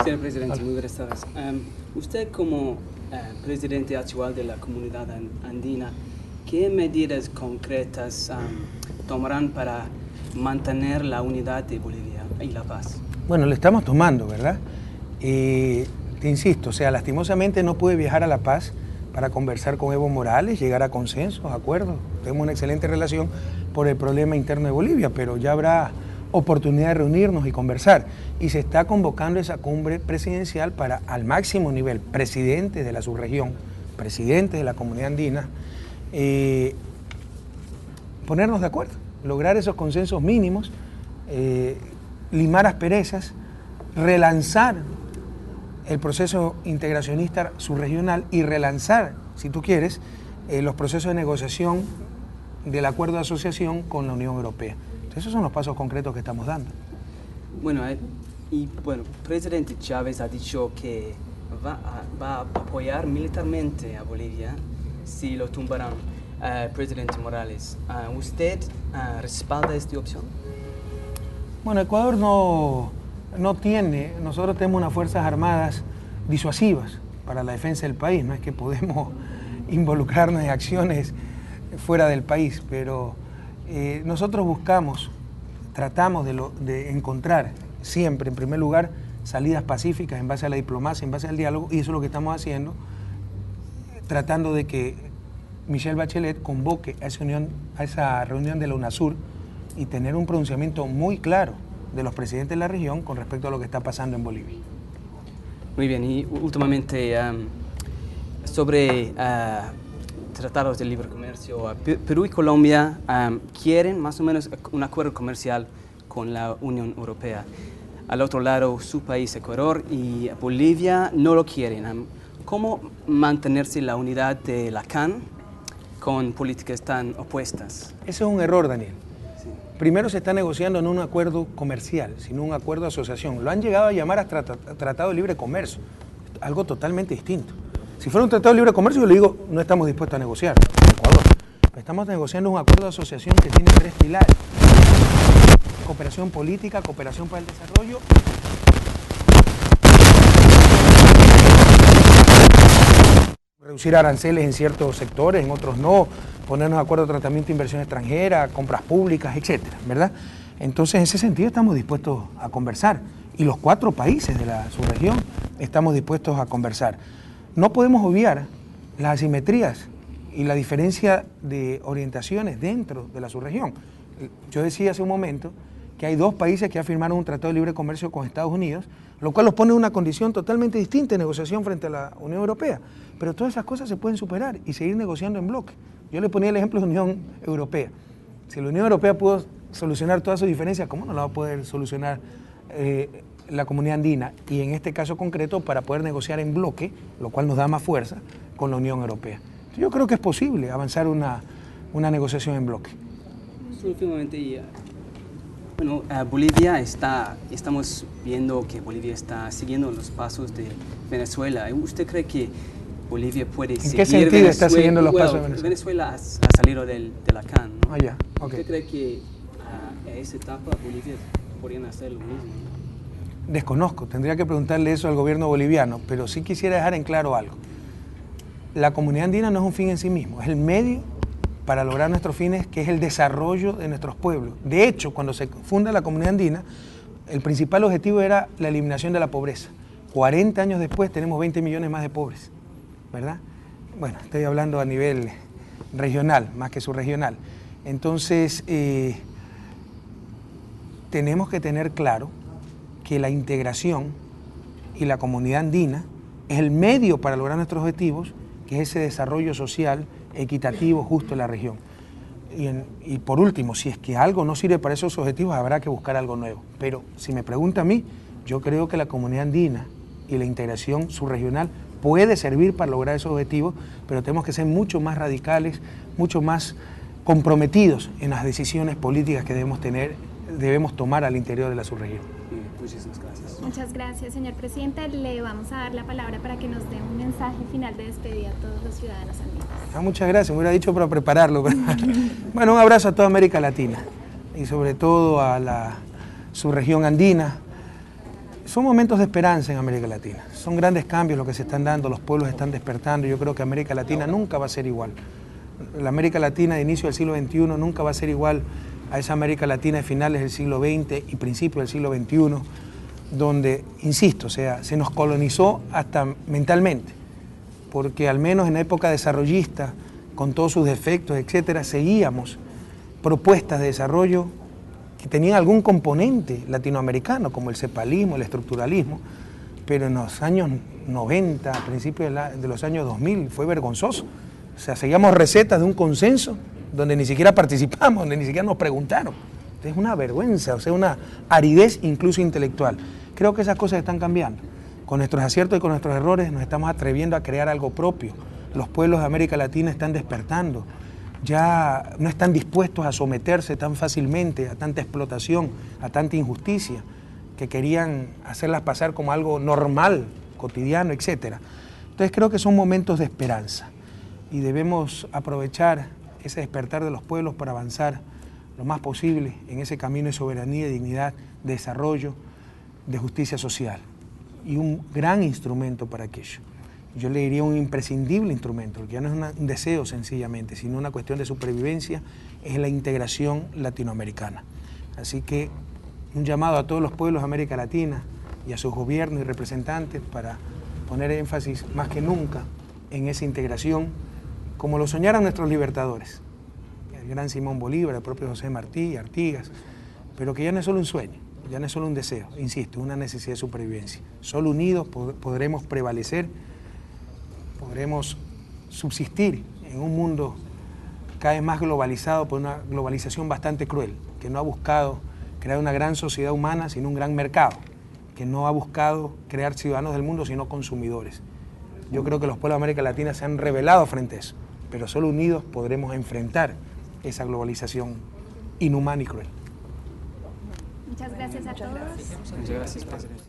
Señor Presidente, muy buenas tardes. Usted como presidente actual de la Comunidad Andina, ¿qué medidas concretas tomarán para mantener la unidad de Bolivia y la paz? Bueno, lo estamos tomando, ¿verdad? Te insisto, o sea, lastimosamente no pude viajar a La Paz para conversar con Evo Morales, llegar a consensos, acuerdos. Tenemos una excelente relación por el problema interno de Bolivia, pero ya habrá oportunidad de reunirnos y conversar. Y se está convocando esa cumbre presidencial para, al máximo nivel, presidentes de la subregión, presidentes de la Comunidad Andina, ponernos de acuerdo, lograr esos consensos mínimos, limar asperezas, relanzar el proceso integracionista subregional y relanzar, si tú quieres, los procesos de negociación del acuerdo de asociación con la Unión Europea. Entonces, esos son los pasos concretos que estamos dando. Bueno, presidente Chávez ha dicho que va a apoyar militarmente a Bolivia si lo tumbarán. Presidente Morales, ¿usted respalda esta opción? Bueno, Ecuador no tiene, nosotros tenemos unas fuerzas armadas disuasivas para la defensa del país, no es que podemos involucrarnos en acciones fuera del país, pero nosotros tratamos de encontrar siempre, en primer lugar, salidas pacíficas en base a la diplomacia, en base al diálogo, y eso es lo que estamos haciendo, tratando de que Michelle Bachelet convoque a esa reunión de la UNASUR y tener un pronunciamiento muy claro de los presidentes de la región con respecto a lo que está pasando en Bolivia. Muy bien, y últimamente sobre tratados de libre comercio, Perú y Colombia quieren más o menos un acuerdo comercial con la Unión Europea. Al otro lado, su país, Ecuador y Bolivia, no lo quieren. ¿Cómo mantenerse la unidad de la CAN con políticas tan opuestas? Ese es un error, Daniel. Primero se está negociando no un acuerdo comercial, sino un acuerdo de asociación. Lo han llegado a llamar a tratado de libre comercio, algo totalmente distinto. Si fuera un tratado de libre comercio, yo le digo, no estamos dispuestos a negociar con Ecuador. Estamos negociando un acuerdo de asociación que tiene 3 pilares: cooperación política, cooperación para el desarrollo, reducir aranceles en ciertos sectores, en otros no, ponernos de acuerdo a tratamiento de inversión extranjera, compras públicas, etcétera, ¿verdad? Entonces, en ese sentido estamos dispuestos a conversar, y los 4 países de la subregión estamos dispuestos a conversar. No podemos obviar las asimetrías y la diferencia de orientaciones dentro de la subregión. Yo decía hace un momento que hay 2 países que ya firmaron un tratado de libre comercio con Estados Unidos, lo cual los pone en una condición totalmente distinta de negociación frente a la Unión Europea. Pero todas esas cosas se pueden superar y seguir negociando en bloque. Yo le ponía el ejemplo de la Unión Europea. Si la Unión Europea pudo solucionar todas sus diferencias, ¿cómo no la va a poder solucionar la Comunidad Andina? Y en este caso concreto, para poder negociar en bloque, lo cual nos da más fuerza, con la Unión Europea. Entonces, yo creo que es posible avanzar una negociación en bloque. Últimamente, bueno, Bolivia estamos viendo que Bolivia está siguiendo los pasos de Venezuela. ¿Usted cree que Bolivia puede seguir? ¿En qué sentido está siguiendo los pasos de Venezuela? Venezuela ha salido de la CAN, ¿no? Ah, ya, okay. ¿Usted cree que a esa etapa Bolivia podrían hacer lo mismo? Desconozco, tendría que preguntarle eso al gobierno boliviano, pero sí quisiera dejar en claro algo. La Comunidad Andina no es un fin en sí mismo, es el medio para lograr nuestros fines, que es el desarrollo de nuestros pueblos. De hecho, cuando se funda la Comunidad Andina, el principal objetivo era la eliminación de la pobreza. 40 años después tenemos 20 millones más de pobres, ¿verdad? Bueno, estoy hablando a nivel regional, más que subregional. Entonces, tenemos que tener claro que la integración y la Comunidad Andina es el medio para lograr nuestros objetivos, que es ese desarrollo social, equitativo, justo en la región. Y por último, si es que algo no sirve para esos objetivos, habrá que buscar algo nuevo. Pero si me pregunta a mí, yo creo que la Comunidad Andina y la integración subregional puede servir para lograr esos objetivos, pero tenemos que ser mucho más radicales, mucho más comprometidos en las decisiones políticas que debemos tomar al interior de la subregión. Muchísimas gracias. Muchas gracias, señor presidente. Le vamos a dar la palabra para que nos dé un mensaje final de despedida a todos los ciudadanos andinos. Muchas gracias, me hubiera dicho para prepararlo. Bueno, un abrazo a toda América Latina y sobre todo a la subregión andina. Son momentos de esperanza en América Latina. Son grandes cambios los que se están dando, los pueblos están despertando. Yo creo que América Latina nunca va a ser igual. La América Latina de inicio del siglo XXI nunca va a ser igual a esa América Latina de finales del siglo XX y principios del siglo XXI, donde, insisto, o sea, se nos colonizó hasta mentalmente, porque al menos en la época desarrollista, con todos sus defectos, etcétera, seguíamos propuestas de desarrollo que tenían algún componente latinoamericano, como el cepalismo, el estructuralismo, pero en los años 90, a principios de los años 2000, fue vergonzoso. O sea, seguíamos recetas de un consenso donde ni siquiera participamos, donde ni siquiera nos preguntaron. Es una vergüenza, o sea, una aridez incluso intelectual. Creo que esas cosas están cambiando. Con nuestros aciertos y con nuestros errores nos estamos atreviendo a crear algo propio. Los pueblos de América Latina están despertando. Ya no están dispuestos a someterse tan fácilmente a tanta explotación, a tanta injusticia, que querían hacerlas pasar como algo normal, cotidiano, etc. Entonces creo que son momentos de esperanza y debemos aprovechar ese despertar de los pueblos para avanzar lo más posible en ese camino de soberanía, de dignidad, de desarrollo, de justicia social. Y un gran instrumento para aquello. Yo le diría un imprescindible instrumento, porque ya no es un deseo sencillamente, sino una cuestión de supervivencia, es la integración latinoamericana. Así que un llamado a todos los pueblos de América Latina y a sus gobiernos y representantes para poner énfasis más que nunca en esa integración, como lo soñaron nuestros libertadores, el gran Simón Bolívar, el propio José Martí, Artigas, pero que ya no es solo un sueño, ya no es solo un deseo, insisto, una necesidad de supervivencia. Solo unidos podremos prevalecer, podremos subsistir en un mundo cada vez más globalizado por una globalización bastante cruel, que no ha buscado crear una gran sociedad humana, sino un gran mercado, que no ha buscado crear ciudadanos del mundo, sino consumidores. Yo creo que los pueblos de América Latina se han rebelado frente a eso, pero solo unidos podremos enfrentar esa globalización inhumana y cruel. Muchas gracias a todos. Muchas gracias, presidente.